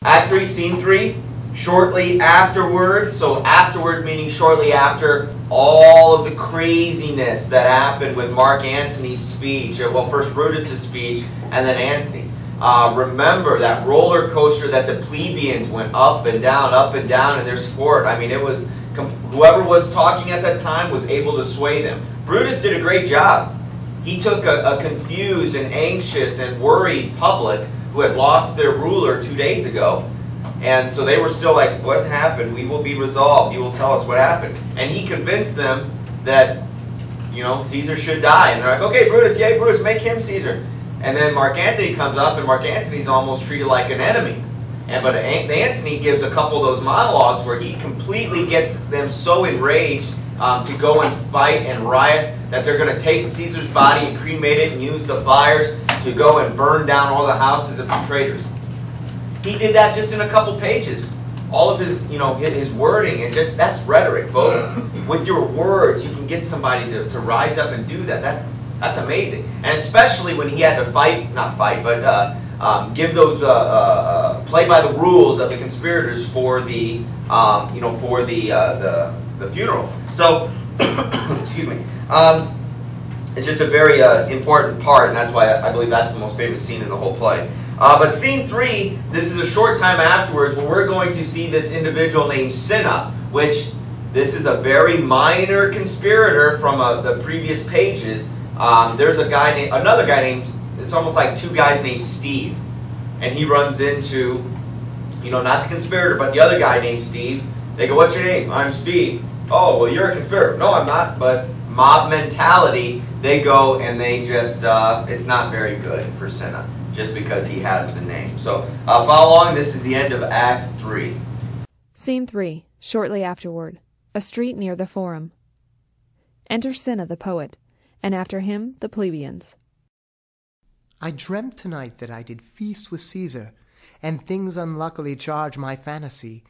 Act 3, Scene 3, shortly afterward. So afterward meaning shortly after all of the craziness that happened with Mark Antony's speech. Well, first Brutus's speech and then Antony's. Remember that roller coaster that the plebeians went up and down in their sport. I mean, it was whoever was talking at that time was able to sway them. Brutus did a great job. He took a confused and anxious and worried public who had lost their ruler 2 days ago. And so they were still like, what happened? We will be resolved. You will tell us what happened. And he convinced them that, Caesar should die. And they're like, okay, Brutus, yay, Brutus, make him Caesar. And then Mark Antony comes up, and Mark Antony's almost treated like an enemy. But Antony gives a couple of those monologues where he completely gets them so enraged to go and fight and riot that they're going to take Caesar's body and cremate it and use the fires to go and burn down all the houses of the traitors. He did that just in a couple pages. All of his, his wording, and just that's rhetoric, folks. With your words, you can get somebody to rise up and do that. That's amazing. And especially when he had to give those play by the rules of the conspirators for the the funeral. So, excuse me. It's just a very important part, and that's why I believe that's the most famous scene in the whole play. But Scene 3, this is a short time afterwards where we're going to see this individual named Cinna, which this is a very minor conspirator from the previous pages. There's another guy named, it's almost like two guys named Steve. And he runs into, not the conspirator, but the other guy named Steve. They go, what's your name? I'm Steve. Oh, well, you're a conspirator. No, I'm not, but mob mentality, they go and they just, it's not very good for Cinna, just because he has the name. So follow along. This is the end of Act 3. Scene 3, shortly afterward. A street near the Forum. Enter Cinna the poet, and after him the plebeians. I dreamt tonight that I did feast with Caesar, and things unluckily charge my fantasy.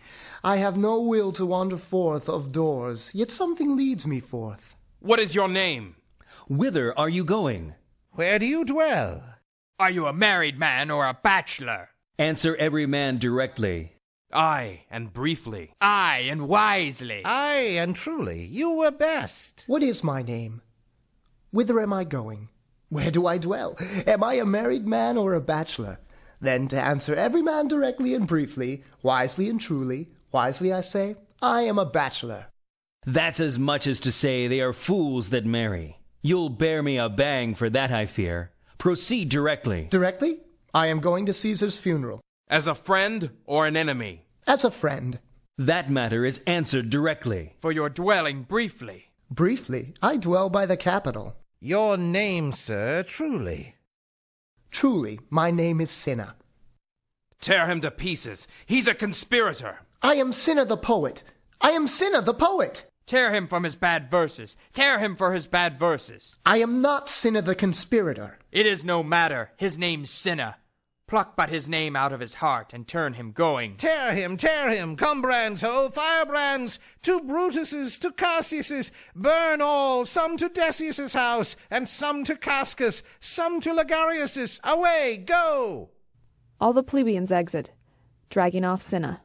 I have no will to wander forth of doors, yet something leads me forth. What is your name? Whither are you going? Where do you dwell? Are you a married man or a bachelor? Answer every man directly. Aye, and briefly. Aye, and wisely. Aye, and truly, you were best. What is my name? Whither am I going? Where do I dwell? Am I a married man or a bachelor? Then to answer every man directly and briefly, wisely and truly, wisely I say, I am a bachelor. That's as much as to say they are fools that marry. You'll bear me a bang for that, I fear. Proceed directly. Directly? I am going to Caesar's funeral. As a friend or an enemy? As a friend. That matter is answered directly. For your dwelling briefly? Briefly, I dwell by the Capitol. Your name, sir, truly? Truly, my name is Cinna. Tear him to pieces. He's a conspirator. I am Cinna the poet. I am Cinna the poet. Tear him from his bad verses. Tear him for his bad verses. I am not Cinna the conspirator. It is no matter. His name's Cinna. Pluck but his name out of his heart and turn him going. Tear him, comebrands, ho, firebrands, to Brutus's, to Cassius's, burn all, some to Decius's house, and some to Cascus, some to Ligarius's, away, go! All the plebeians exit, dragging off Cinna.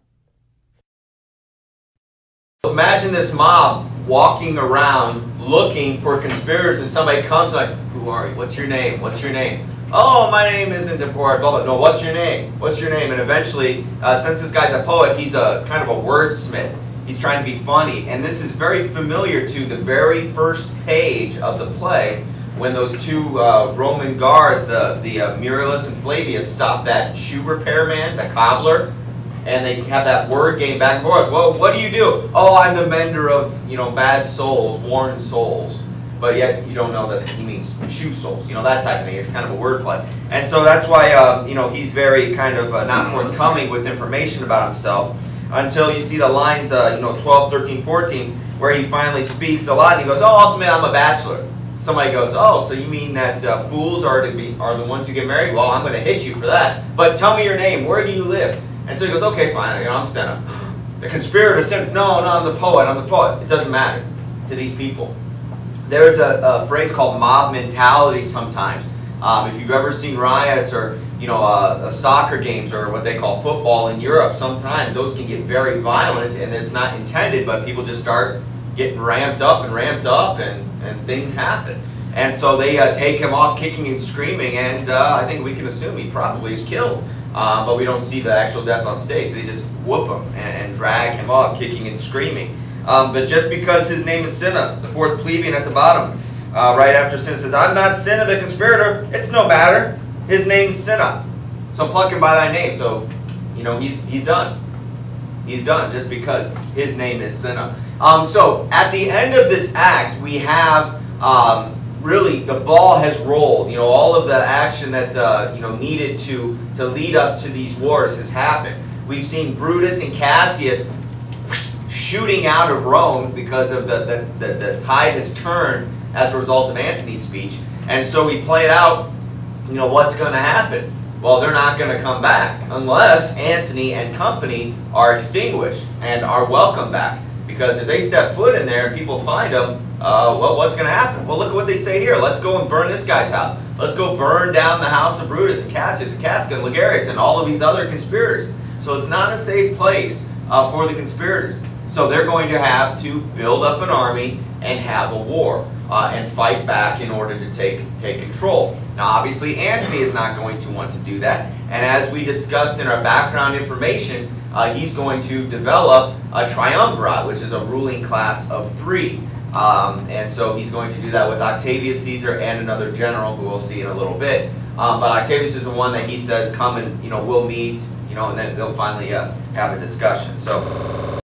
Imagine this mob walking around looking for conspirators, and somebody comes like, who are you? What's your name? What's your name? Oh, my name isn't important. Blah, blah. No, what's your name? What's your name? And eventually, since this guy's a poet, he's a kind of a wordsmith. He's trying to be funny. And this is very familiar to the very first page of the play when those two Roman guards, the Murillus and Flavius, stop that shoe repairman, the cobbler, and they have that word game back and forth. Well, what do you do? Oh, I'm the mender of, bad souls, worn souls. But yet you don't know that he means shoe soles, that type of thing. It's kind of a wordplay. And so that's why, he's very kind of not forthcoming with information about himself until you see the lines, 12, 13, 14, where he finally speaks a lot and he goes, oh, ultimately I'm a bachelor. Somebody goes, oh, so you mean that fools are the ones who get married? Well, I'm going to hit you for that. But tell me your name. Where do you live? And so he goes, okay, fine, I'm Cinna. The conspirator said, no, I'm the poet, It doesn't matter to these people. There's a phrase called mob mentality sometimes. If you've ever seen riots or soccer games or what they call football in Europe, sometimes those can get very violent, and it's not intended, but people just start getting ramped up, and things happen. And so they take him off kicking and screaming, and I think we can assume he probably is killed. But we don't see the actual death on stage. They just whoop him and drag him off kicking and screaming. But just because his name is Cinna, the fourth plebeian at the bottom, right after Cinna says, "I'm not Cinna the conspirator," it's no matter. His name's Cinna. So pluck him by thy name. So, he's done. He's done just because his name is Cinna. So at the end of this act, we have really the ball has rolled. All of the action that needed to lead us to these wars has happened. We've seen Brutus and Cassius shooting out of Rome because of the tide has turned as a result of Antony's speech. And so we played out, what's going to happen? Well, they're not going to come back unless Antony and company are extinguished and are welcomed back. Because if they step foot in there and people find them, well, what's going to happen? Well, look at what they say here. Let's go and burn this guy's house. Let's go burn down the house of Brutus and Cassius and Casca and Ligarius and all of these other conspirators. So it's not a safe place for the conspirators. So they're going to have to build up an army and have a war and fight back in order to take control. Now, obviously, Antony is not going to want to do that. And as we discussed in our background information, he's going to develop a triumvirate, which is a ruling class of 3. And so he's going to do that with Octavius Caesar and another general who we'll see in a little bit. But Octavius is the one that he says, come and, we'll meet, and then they'll finally have a discussion. So